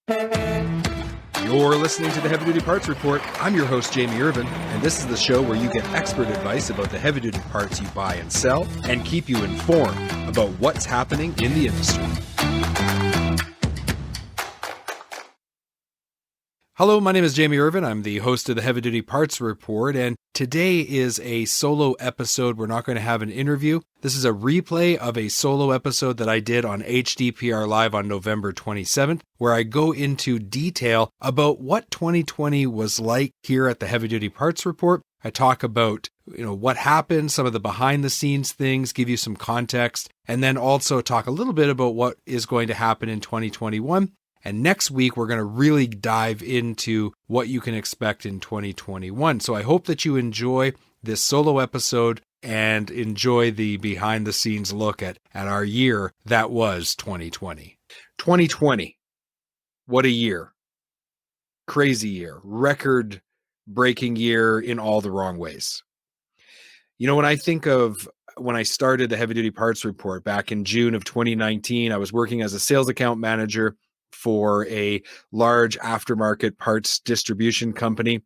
You're listening to the Heavy Duty Parts Report. I'm your host, Jamie Irvin, and this is the show where you get expert advice about the heavy duty parts you buy and sell and keep you informed about what's happening in the industry. Hello, my name is Jamie Irvin. I'm the host of the Heavy Duty Parts Report, and today is a solo episode. We're not going to have an interview. This is a replay of a solo episode that I did on HDPR Live on November 27th, where I go into detail about what 2020 was like here at the Heavy Duty Parts Report. I talk about, what happened, some of the behind the scenes things, give you some context, and then also talk a little bit about what is going to happen in 2021. And next week, we're going to really dive into what you can expect in 2021. So I hope that you enjoy this solo episode and enjoy the behind the scenes look at our year that was 2020. 2020. What a year. Crazy year. Record breaking year in all the wrong ways. When I think of when I started the Heavy Duty Parts Report back in June of 2019, I was working as a sales account manager for a large aftermarket parts distribution company.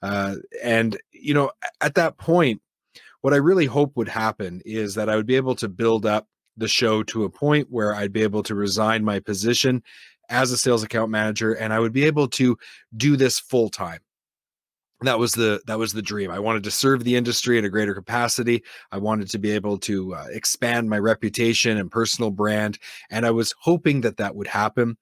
At that point, what I really hope would happen is that I would be able to build up the show to a point where I'd be able to resign my position as a sales account manager, and I would be able to do this full time. That was the dream. I wanted to serve the industry at a greater capacity. I wanted to be able to expand my reputation and personal brand, and I was hoping that would happen.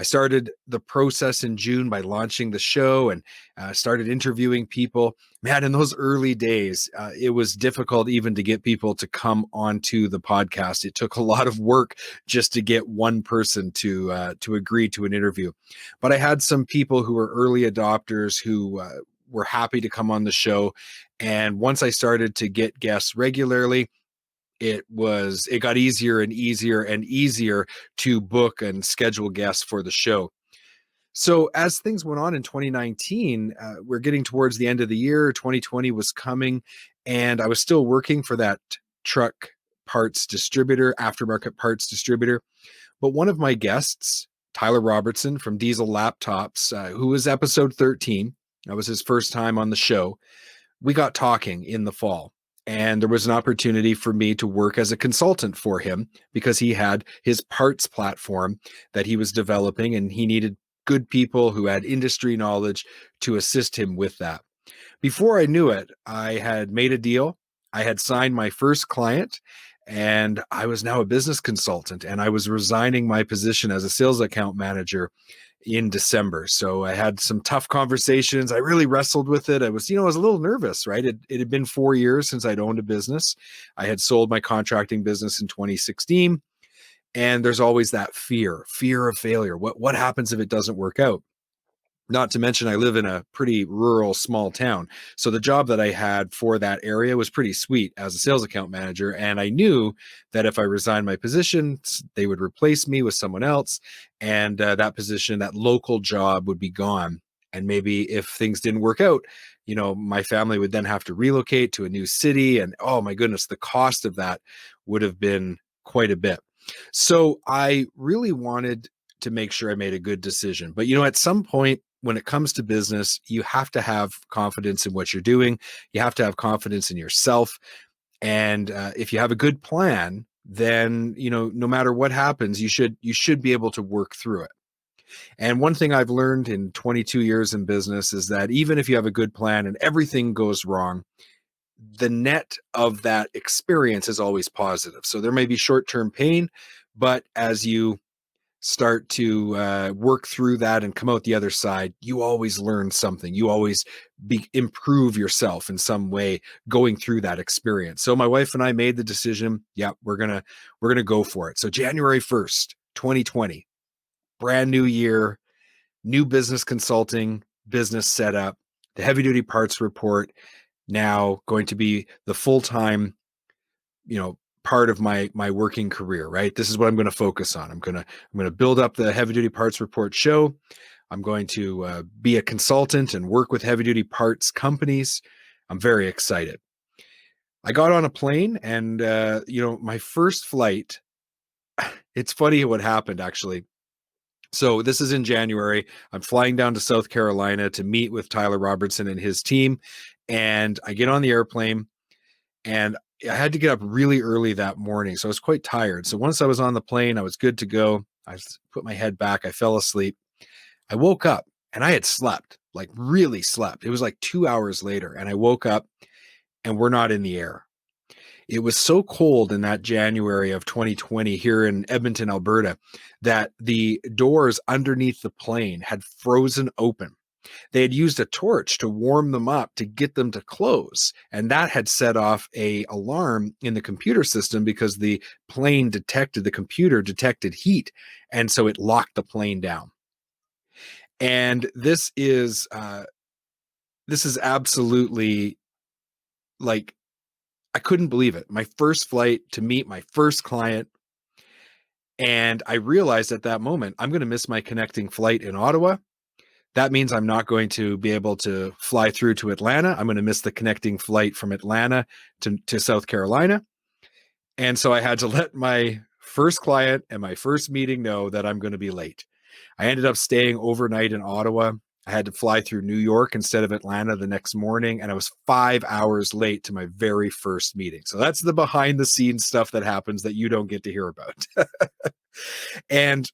I started the process in June by launching the show and started interviewing people. Man, in those early days, it was difficult even to get people to come onto the podcast. It took a lot of work just to get one person to agree to an interview. But I had some people who were early adopters who were happy to come on the show. And once I started to get guests regularly, it got easier and easier and easier to book and schedule guests for the show. So as things went on in 2019, we're getting towards the end of the year. 2020 was coming, and I was still working for that truck parts distributor, aftermarket parts distributor. But one of my guests, Tyler Robertson from Diesel Laptops, who was episode 13, that was his first time on the show. We got talking in the fall. And there was an opportunity for me to work as a consultant for him because he had his parts platform that he was developing, and he needed good people who had industry knowledge to assist him with that. Before I knew it, I had made a deal. I had signed my first client, and I was now a business consultant, and I was resigning my position as a sales account manager in December. So I had some tough conversations. I really wrestled with it. I was a little nervous, right? It had been 4 years since I'd owned a business. I had sold my contracting business in 2016. And there's always that fear of failure. What happens if it doesn't work out? Not to mention, I live in a pretty rural, small town. So the job that I had for that area was pretty sweet as a sales account manager. And I knew that if I resigned my position, they would replace me with someone else. And that position, that local job would be gone. And maybe if things didn't work out, my family would then have to relocate to a new city. And oh my goodness, the cost of that would have been quite a bit. So I really wanted to make sure I made a good decision. But, at some point, when it comes to business, you have to have confidence in what you're doing. You have to have confidence in yourself. And if you have a good plan, then, no matter what happens, you should be able to work through it. And one thing I've learned in 22 years in business is that even if you have a good plan and everything goes wrong, the net of that experience is always positive. So there may be short-term pain, but as you start to work through that and come out the other side, you always learn something. You always improve yourself in some way going through that experience. So my wife and I made the decision, yeah, we're gonna go for it. So January 1st, 2020, brand new year, new business consulting, business setup, the Heavy Duty Parts Report, now going to be the full-time, part of my working career, right? This is what I'm going to focus on. I'm going to build up the Heavy Duty Parts Report show. I'm going to be a consultant and work with heavy duty parts companies. I'm very excited. I got on a plane and, my first flight, it's funny what happened actually. So this is in January. I'm flying down to South Carolina to meet with Tyler Robertson and his team. And I get on the airplane, and I had to get up really early that morning. So I was quite tired. So once I was on the plane, I was good to go. I put my head back. I fell asleep. I woke up and I had slept, like really slept. It was like 2 hours later. And I woke up and we're not in the air. It was so cold in that January of 2020 here in Edmonton, Alberta, that the doors underneath the plane had frozen open. They had used a torch to warm them up to get them to close, and that had set off a alarm in the computer system because the computer detected heat, and so it locked the plane down. And this is absolutely, like, I couldn't believe it. My first flight to meet my first client. And I realized at that moment, I'm going to miss my connecting flight in Ottawa. That means I'm not going to be able to fly through to Atlanta. I'm going to miss the connecting flight from Atlanta to South Carolina. And so I had to let my first client and my first meeting know that I'm going to be late. I ended up staying overnight in Ottawa. I had to fly through New York instead of Atlanta the next morning, and I was 5 hours late to my very first meeting. So that's the behind the scenes stuff that happens that you don't get to hear about. And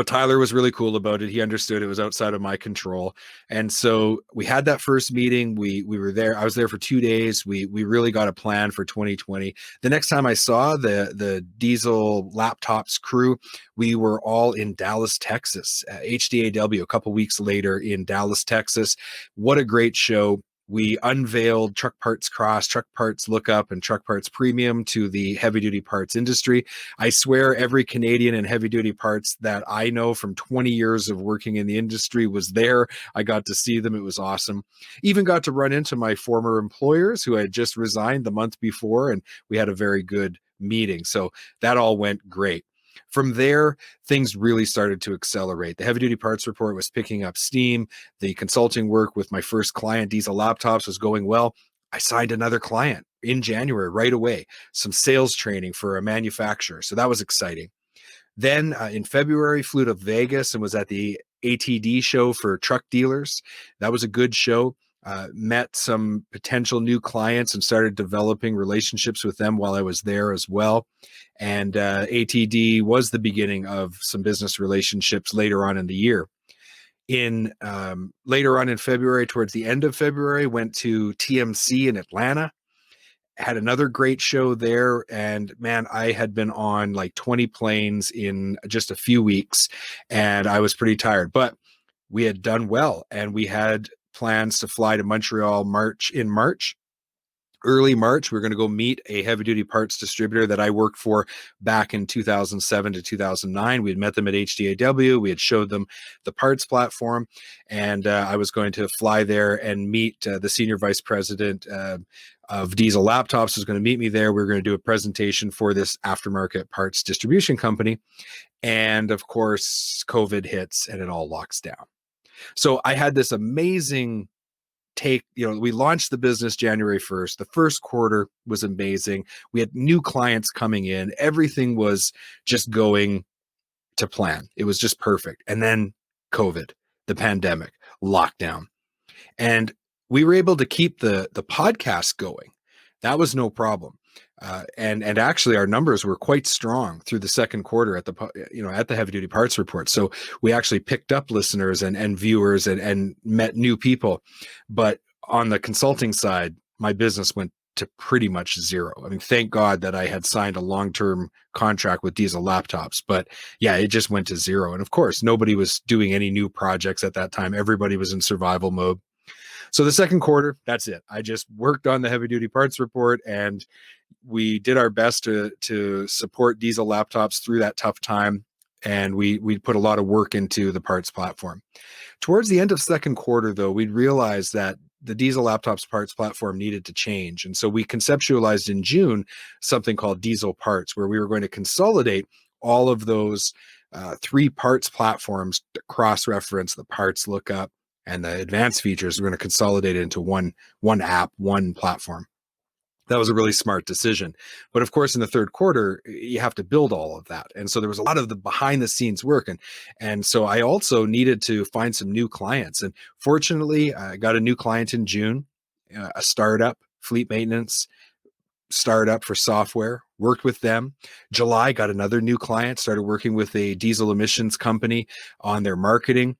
Tyler was really cool about it. He understood it was outside of my control. And so we had that first meeting. We were there. I was there for 2 days. We really got a plan for 2020. The next time I saw the Diesel Laptops crew, we were all in Dallas, Texas, HDAW, a couple weeks later in Dallas, Texas. What a great show. We unveiled Truck Parts Cross, Truck Parts Lookup, and Truck Parts Premium to the heavy-duty parts industry. I swear every Canadian in heavy-duty parts that I know from 20 years of working in the industry was there. I got to see them. It was awesome. Even got to run into my former employers who had just resigned the month before, and we had a very good meeting. So that all went great. From there, things really started to accelerate. The heavy duty parts report was picking up steam. The consulting work with my first client, Diesel Laptops, was going well. I signed another client in January right away, some sales training for a manufacturer. So that was exciting. Then in February, flew to Vegas and was at the ATD show for truck dealers. That was a good show. Met some potential new clients and started developing relationships with them while I was there as well. And ATD was the beginning of some business relationships later on in the year. Later on in February, towards the end of February, went to TMC in Atlanta. Had another great show there, and man, I had been on like 20 planes in just a few weeks, and I was pretty tired, but we had done well, and we had plans to fly to Montreal in March. Early March, we are going to go meet a heavy duty parts distributor that I worked for back in 2007 to 2009. We had met them at HDAW. We had showed them the parts platform, and I was going to fly there and meet the senior vice president of Diesel Laptops was going to meet me there. We were going to do a presentation for this aftermarket parts distribution company. And of course, COVID hits and it all locks down. So I had this amazing we launched the business January 1st. The first quarter was amazing. We had new clients coming in. Everything was just going to plan. It was just perfect. And then COVID, the pandemic, lockdown. And we were able to keep the podcast going. That was no problem. And actually our numbers were quite strong through the second quarter at the Heavy Duty Parts Report. So we actually picked up listeners and viewers and met new people. But on the consulting side, my business went to pretty much zero. I mean, thank God that I had signed a long-term contract with Diesel Laptops, but yeah, it just went to zero. And of course, nobody was doing any new projects at that time. Everybody was in survival mode. So the second quarter, that's it. I just worked on the Heavy Duty Parts Report, and we did our best to support Diesel Laptops through that tough time. And we put a lot of work into the parts platform. Towards the end of second quarter, though, we'd realized that the Diesel Laptops parts platform needed to change. And so we conceptualized in June something called Diesel Parts, where we were going to consolidate all of those three parts platforms to cross-reference the parts lookup and the advanced features. We're going to consolidate it into one app, one platform. That was a really smart decision. But of course, in the third quarter, you have to build all of that. And so there was a lot of the behind the scenes work. And so I also needed to find some new clients. And fortunately, I got a new client in June, a startup, fleet maintenance startup for software, worked with them. July, got another new client, started working with a diesel emissions company on their marketing.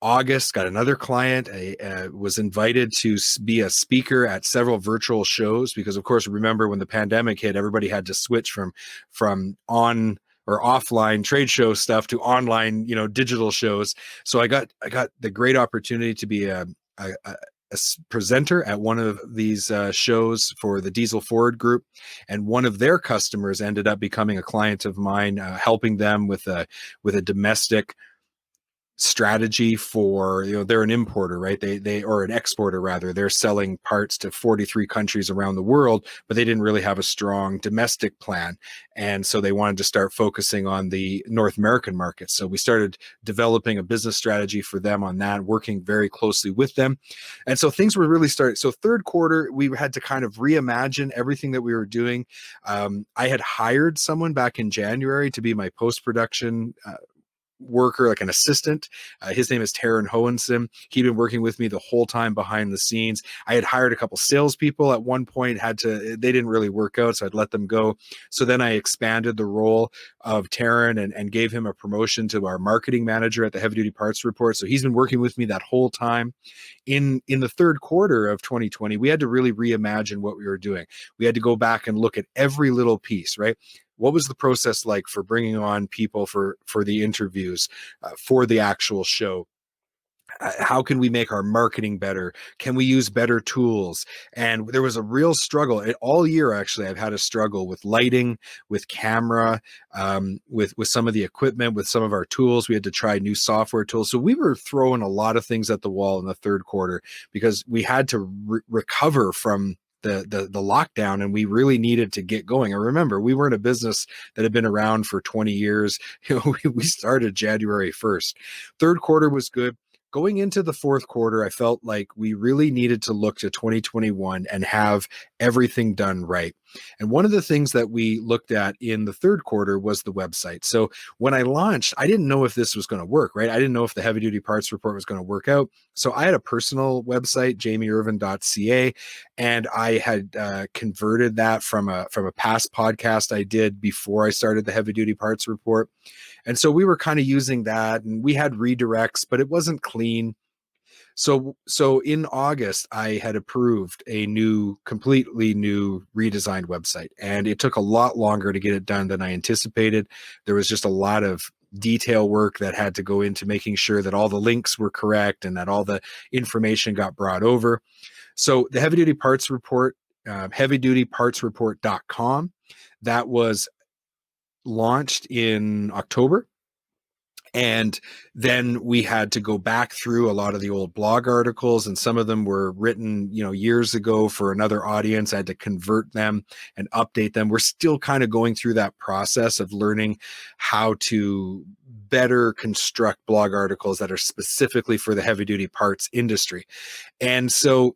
August, got another client. I was invited to be a speaker at several virtual shows because, of course, remember when the pandemic hit, everybody had to switch from on or offline trade show stuff to online, digital shows. So I got the great opportunity to be a presenter at one of these shows for the Diesel Forward Group, and one of their customers ended up becoming a client of mine, helping them with a domestic strategy for, they're an importer, right? They or an exporter rather. They're selling parts to 43 countries around the world, but they didn't really have a strong domestic plan. And so they wanted to start focusing on the North American market. So we started developing a business strategy for them on that, working very closely with them. And so things were really starting. So third quarter, we had to kind of reimagine everything that we were doing. I had hired someone back in January to be my post-production worker, like an assistant. His name is Taryn Hohenson. He'd been working with me the whole time behind the scenes. I had hired a couple salespeople at one point, they didn't really work out, so I'd let them go. So then I expanded the role of Taryn and gave him a promotion to our marketing manager at the Heavy Duty Parts Report. So he's been working with me that whole time. In the third quarter of 2020, we had to really reimagine what we were doing. We had to go back and look at every little piece, right? What was the process like for bringing on people for the interviews, for the actual show? How can we make our marketing better? Can we use better tools? And there was a real struggle all year. Actually, I've had a struggle with lighting, with camera, with some of the equipment, with some of our tools. We had to try new software tools. So we were throwing a lot of things at the wall in the third quarter because we had to recover from the lockdown, and we really needed to get going. And remember, we weren't a business that had been around for 20 years. We started January 1st. Third quarter was good. Going into the fourth quarter, I felt like we really needed to look to 2021 and have everything done right. And one of the things that we looked at in the third quarter was the website. So when I launched, I didn't know if this was going to work, right? I didn't know if the Heavy Duty Parts Report was going to work out. So I had a personal website, jamieirvin.ca, and I had converted that from a past podcast I did before I started the Heavy Duty Parts Report. And so we were kind of using that, and we had redirects, but it wasn't clean. So in August, I had approved a completely new redesigned website, and it took a lot longer to get it done than I anticipated. There was just a lot of detail work that had to go into making sure that all the links were correct and that all the information got brought over. So the Heavy Duty Parts Report, heavydutypartsreport.com, that was launched in October. And then we had to go back through a lot of the old blog articles, and some of them were written, years ago for another audience. I had to convert them and update them. We're still kind of going through that process of learning how to better construct blog articles that are specifically for the heavy duty parts industry. And so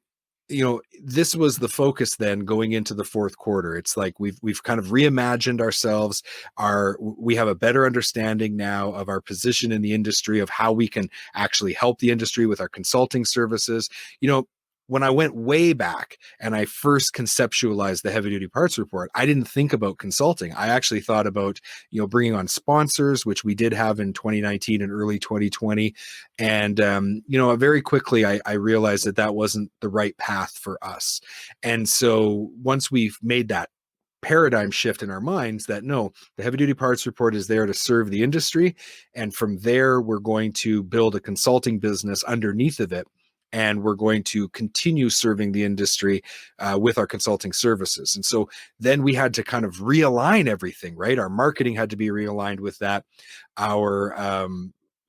this was the focus then going into the fourth quarter. It's like we've kind of reimagined ourselves. We have a better understanding now of our position in the industry, of how we can actually help the industry with our consulting services. When I went way back and I first conceptualized the Heavy Duty Parts Report, I didn't think about consulting. I actually thought about, bringing on sponsors, which we did have in 2019 and early 2020. And, very quickly, I realized that wasn't the right path for us. And so once we've made that paradigm shift in our minds that no, the Heavy Duty Parts Report is there to serve the industry. And from there, we're going to build a consulting business underneath of it. And we're going to continue serving the industry with our consulting services. And so then we had to kind of realign everything, right? Our marketing had to be realigned with that. All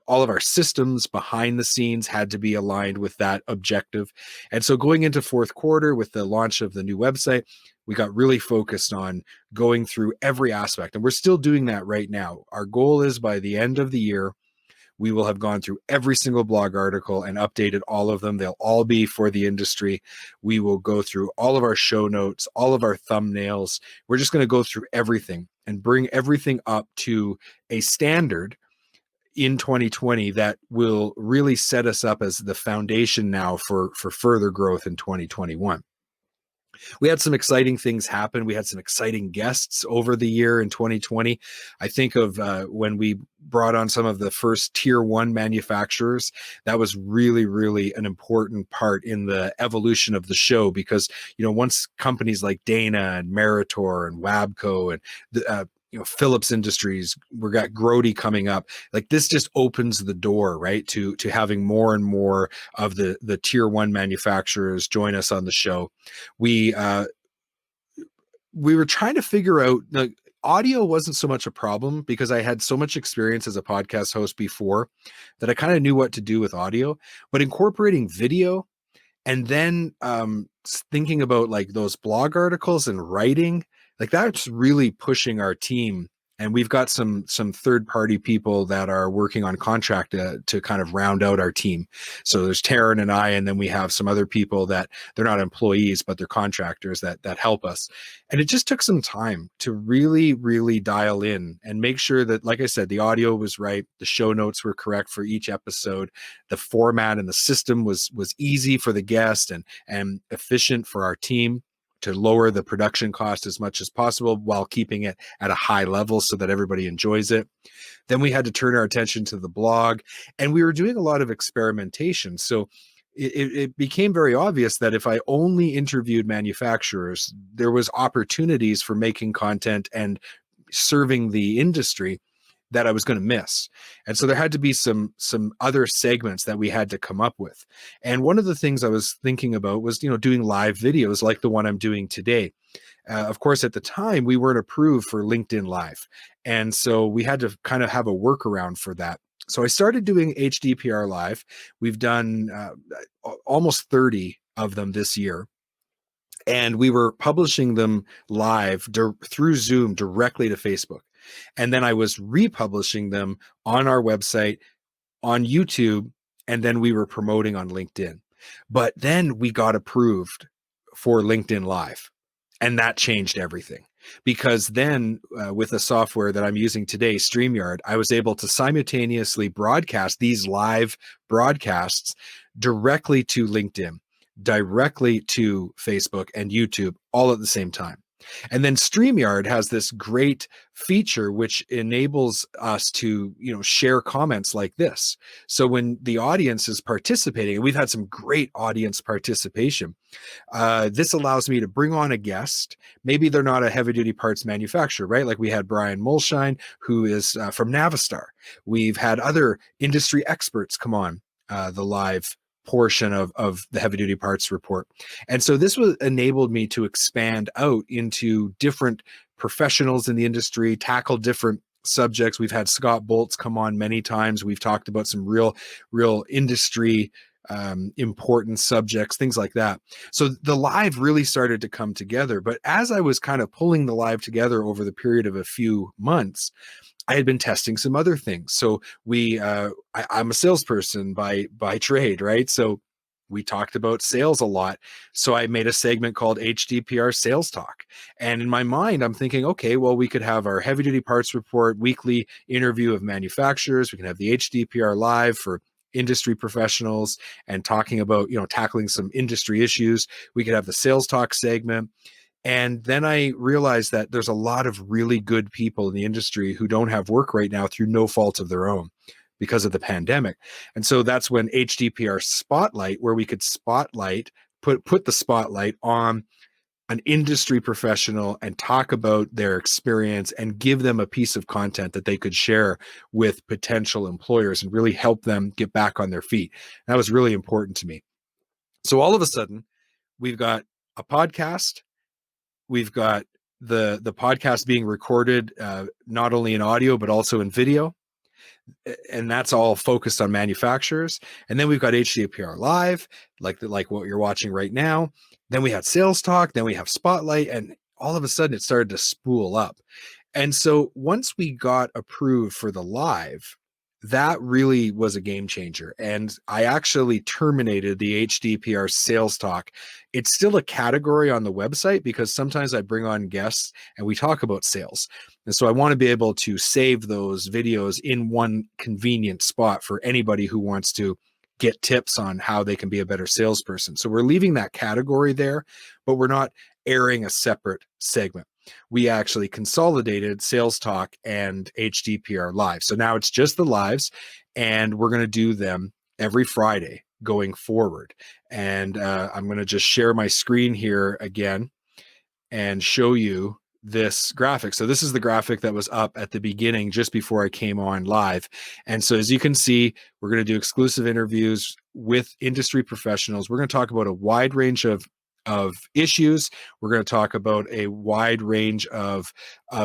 of our systems behind the scenes had to be aligned with that objective. And so going into fourth quarter with the launch of the new website, we got really focused on going through every aspect. And we're still doing that right now. Our goal is by the end of the year, We will have gone through every single blog article and updated all of them. They'll all be for the industry. We will go through all of our show notes, all of our thumbnails. We're just going to go through everything and bring everything up to a standard in 2020 that will really set us up as the foundation now for further growth in 2021. We had some exciting things happen. We had some exciting guests over the year in 2020. I think of when we brought on some of the first tier one manufacturers. That was really, really an important part in the evolution of the show, because, once companies like Dana and Meritor and Wabco and the, Phillips Industries, we got Grody coming up. Like, this just opens the door, right, to having more and more of the tier one manufacturers join us on the show. We were trying to figure out, like, audio wasn't so much a problem because I had so much experience as a podcast host before that I kind of knew what to do with audio, but incorporating video and then thinking about like those blog articles and writing, like, that's really pushing our team. And we've got some third-party people that are working on contract to kind of round out our team. So there's Taryn and I, and then we have some other people that they're not employees, but they're contractors that help us. And it just took some time to really, really dial in and make sure that, like I said, the audio was right, the show notes were correct for each episode, the format and the system was easy for the guest and efficient for our team, to lower the production cost as much as possible while keeping it at a high level so that everybody enjoys it. Then we had to turn our attention to the blog, and we were doing a lot of experimentation. So it became very obvious that if I only interviewed manufacturers, there was opportunities for making content and serving the industry that I was going to miss. And so there had to be some other segments that we had to come up with. And one of the things I was thinking about was, doing live videos like the one I'm doing today. Of course, at the time, we weren't approved for LinkedIn Live. And so we had to kind of have a workaround for that. So I started doing HDPR Live. We've done almost 30 of them this year. And we were publishing them live through Zoom directly to Facebook. And then I was republishing them on our website, on YouTube, and then we were promoting on LinkedIn. But then we got approved for LinkedIn Live, and that changed everything. Because then with the software that I'm using today, StreamYard, I was able to simultaneously broadcast these live broadcasts directly to LinkedIn, directly to Facebook and YouTube, all at the same time. And then StreamYard has this great feature which enables us to, share comments like this. So when the audience is participating, and we've had some great audience participation, this allows me to bring on a guest. Maybe they're not a heavy duty parts manufacturer, right? Like we had Brian Mulshine, who is from Navistar. We've had other industry experts come on the live portion of the heavy duty parts report. And so this enabled me to expand out into different professionals in the industry, tackle different subjects. We've had Scott Bolts come on many times. We've talked about some real industry important subjects, things like that. So the live really started to come together. But as I was kind of pulling the live together over the period of a few months, I had been testing some other things. So I'm a salesperson by trade, right? So we talked about sales a lot. So I made a segment called HDPR Sales Talk. And in my mind, I'm thinking, okay, well, we could have our heavy duty parts report, weekly interview of manufacturers. We can have the HDPR Live for industry professionals and talking about, tackling some industry issues. We could have the Sales Talk segment. And then I realized that there's a lot of really good people in the industry who don't have work right now through no fault of their own because of the pandemic. And so that's when HDPR Spotlight, where we could put the spotlight on an industry professional and talk about their experience and give them a piece of content that they could share with potential employers and really help them get back on their feet. That was really important to me. So all of a sudden, we've got a podcast. We've got the podcast being recorded not only in audio, but also in video. And that's all focused on manufacturers. And then we've got HDPR Live, like what you're watching right now. Then we had Sales Talk. Then we have Spotlight. And all of a sudden it started to spool up. And so once we got approved for the live, that really was a game changer. And I actually terminated the HDPR sales talk. It's still a category on the website because sometimes I bring on guests and we talk about sales. And so I want to be able to save those videos in one convenient spot for anybody who wants to get tips on how they can be a better salesperson. So we're leaving that category there, but we're not airing a separate segment. We actually consolidated Sales Talk and HDPR Live. So now it's just the lives, and we're going to do them every Friday going forward. And I'm going to just share my screen here again and show you this graphic. So this is the graphic that was up at the beginning just before I came on live. And so as you can see, we're going to do exclusive interviews with industry professionals. We're going to talk about a wide range of issues. We're going to talk about a wide range of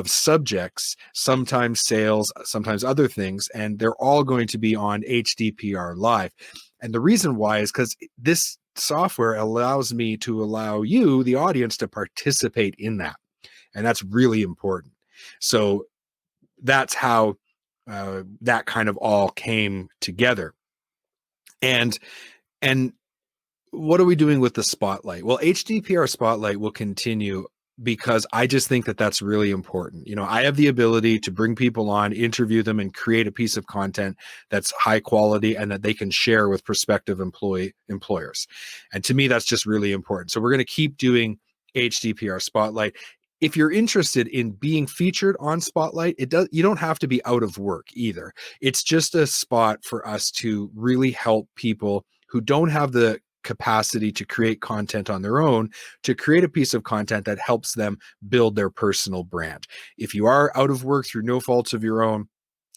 subjects, sometimes sales, sometimes other things, and they're all going to be on HDPR Live. And the reason why is because this software allows me to allow you, the audience, to participate in that. And that's really important. So that's how that kind of all came together. And what are we doing with the Spotlight? Well, HDPR Spotlight will continue because I just think that that's really important. You know, I have the ability to bring people on, interview them, and create a piece of content that's high quality and that they can share with prospective employers. And to me, that's just really important. So we're going to keep doing HDPR Spotlight. If you're interested in being featured on Spotlight, you don't have to be out of work either. It's just a spot for us to really help people who don't have the capacity to create content on their own, to create a piece of content that helps them build their personal brand. If you are out of work through no faults of your own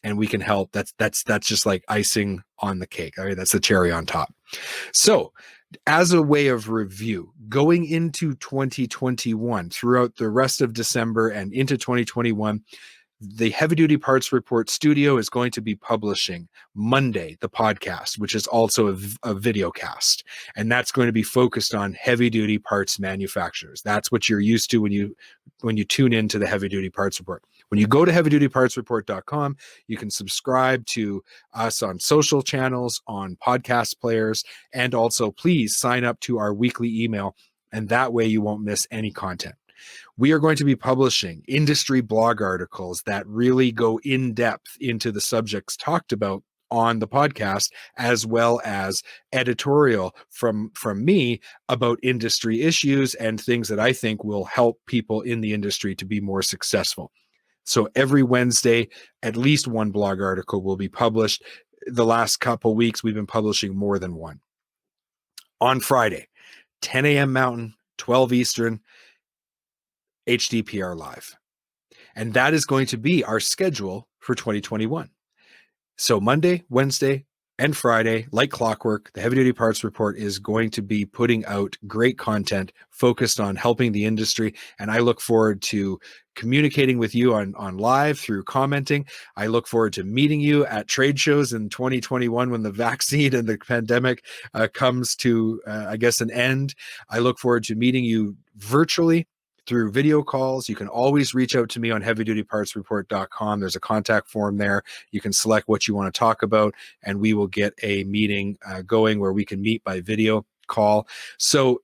and we can help, that's just like icing on the cake. All right, that's the cherry on top. So as a way of review, going into 2021, throughout the rest of December and into 2021, the Heavy Duty Parts Report Studio is going to be publishing Monday, the podcast, which is also a video cast. And that's going to be focused on heavy duty parts manufacturers. That's what you're used to when you tune into the Heavy Duty Parts Report. When you go to heavydutypartsreport.com, you can subscribe to us on social channels, on podcast players, and also please sign up to our weekly email. And that way you won't miss any content. We are going to be publishing industry blog articles that really go in depth into the subjects talked about on the podcast, as well as editorial from me about industry issues and things that I think will help people in the industry to be more successful. So every Wednesday, at least one blog article will be published. The last couple weeks, we've been publishing more than one. On Friday, 10 a.m. Mountain, 12 Eastern, HDPR Live. And that is going to be our schedule for 2021. So Monday, Wednesday, and Friday, like clockwork, the Heavy Duty Parts Report is going to be putting out great content focused on helping the industry. And I look forward to communicating with you on live through commenting. I look forward to meeting you at trade shows in 2021 when the vaccine and the pandemic comes to, I guess, an end. I look forward to meeting you virtually through video calls. You can always reach out to me on heavydutypartsreport.com. There's a contact form there. You can select what you want to talk about, and we will get a meeting going where we can meet by video call. So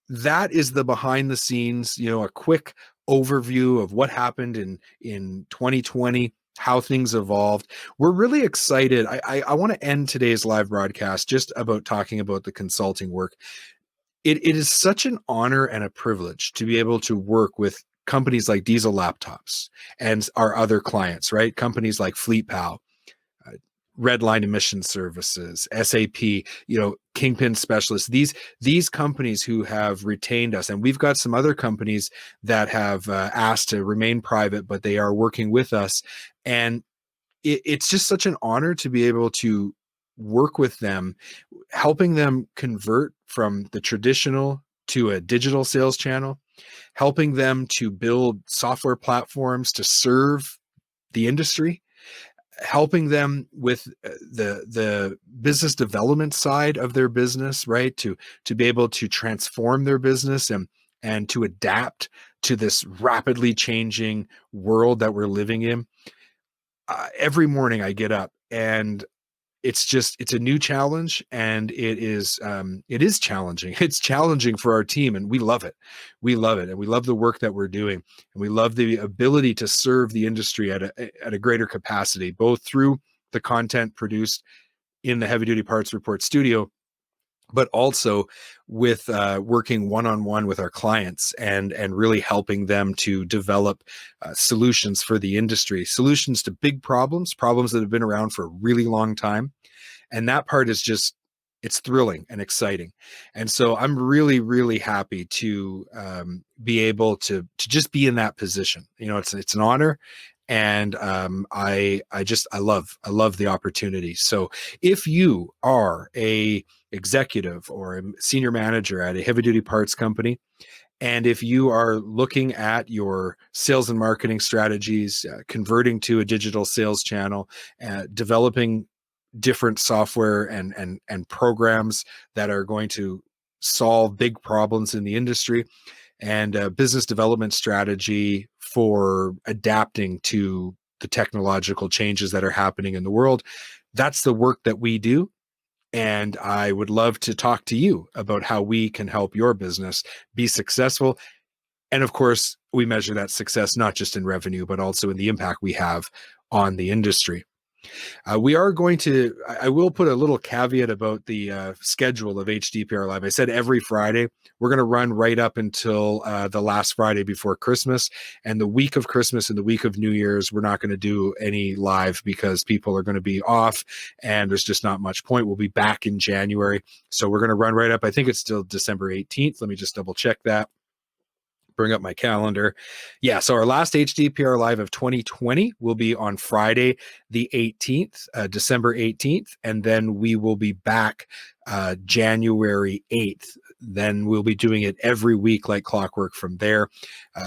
that is the behind the scenes, a quick overview of what happened in 2020, how things evolved. We're really excited. I want to end today's live broadcast just about talking about the consulting work. It is such an honor and a privilege to be able to work with companies like Diesel Laptops and our other clients, right? Companies like FleetPal, Redline Emission Services, SAP, Kingpin Specialists, these companies who have retained us. And we've got some other companies that have asked to remain private, but they are working with us. And it's just such an honor to be able to work with them, helping them convert from the traditional to a digital sales channel, helping them to build software platforms to serve the industry, helping them with the business development side of their business, right? To be able to transform their business and to adapt to this rapidly changing world that we're living in. Every morning I get up and it's a new challenge, and it is challenging. It's challenging for our team, and we love it. We love it, and we love the work that we're doing, and we love the ability to serve the industry at a greater capacity, both through the content produced in the Heavy Duty Parts Report studio, but also with working one-on-one with our clients and really helping them to develop solutions for the industry, solutions to big problems that have been around for a really long time. And that part is just, it's thrilling and exciting. And so I'm really, really happy to be able to just be in that position. It's an honor. And I love the opportunity. So if you are a executive or a senior manager at a heavy duty parts company, and if you are looking at your sales and marketing strategies, converting to a digital sales channel, developing different software and programs that are going to solve big problems in the industry, and a business development strategy for adapting to the technological changes that are happening in the world, that's the work that we do. And I would love to talk to you about how we can help your business be successful. And of course, we measure that success not just in revenue, but also in the impact we have on the industry. We are going to, I will put a little caveat about the schedule of HDPR Live. I said every Friday. We're going to run right up until the last Friday before Christmas. And the week of Christmas and the week of New Year's, we're not going to do any live because people are going to be off and there's just not much point. We'll be back in January. So we're going to run right up. I think it's still December 18th. Let me just double check that. Bring up my calendar. Yeah, so our last HDPR Live of 2020 will be on Friday, the 18th, December 18th, and then we will be back January 8th. Then we'll be doing it every week like clockwork from there.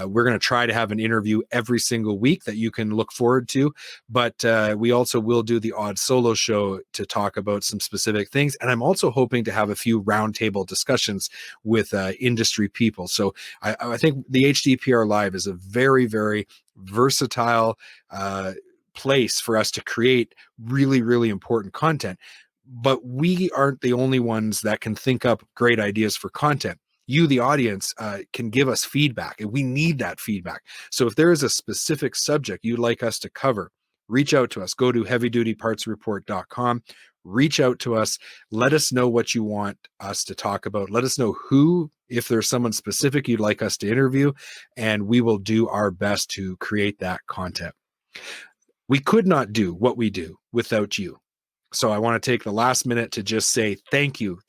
We're going to try to have an interview every single week that you can look forward to, but we also will do the odd solo show to talk about some specific things. And I'm also hoping to have a few roundtable discussions with industry people. So I think the HDPR Live is a very, very versatile place for us to create really, really important content. But we aren't the only ones that can think up great ideas for content. You, the audience, can give us feedback, and we need that feedback. So if there is a specific subject you'd like us to cover, reach out to us. Go to heavydutypartsreport.com. Reach out to us. Let us know what you want us to talk about. Let us know who, if there's someone specific you'd like us to interview, and we will do our best to create that content. We could not do what we do without you. So I want to take the last minute to just say thank you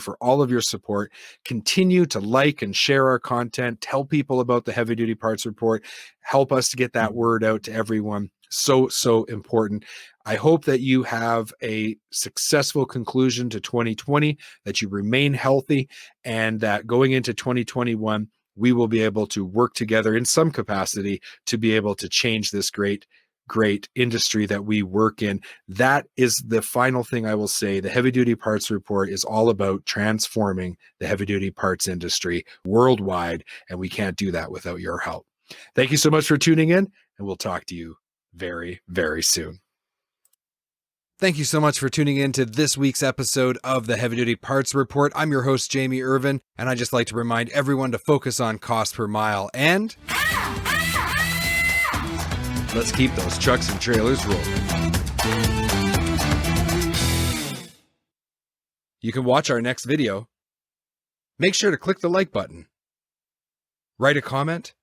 for all of your support. Continue to like and share our content. Tell people about the Heavy Duty Parts Report. Help us to get that word out to everyone. So important. I hope that you have a successful conclusion to 2020, that you remain healthy, and that going into 2021, we will be able to work together in some capacity to be able to change this great industry that we work in. That is the final thing I will say. The Heavy Duty Parts Report is all about transforming the heavy duty parts industry worldwide, and we can't do that without your help. Thank you so much for tuning in, and we'll talk to you very, very soon. Thank you so much for tuning in to this week's episode of the Heavy Duty Parts Report. I'm your host, Jamie Irvin, and I just like to remind everyone to focus on cost per mile and let's keep those trucks and trailers rolling. You can watch our next video. Make sure to click the like button, write a comment,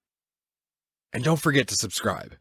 and don't forget to subscribe.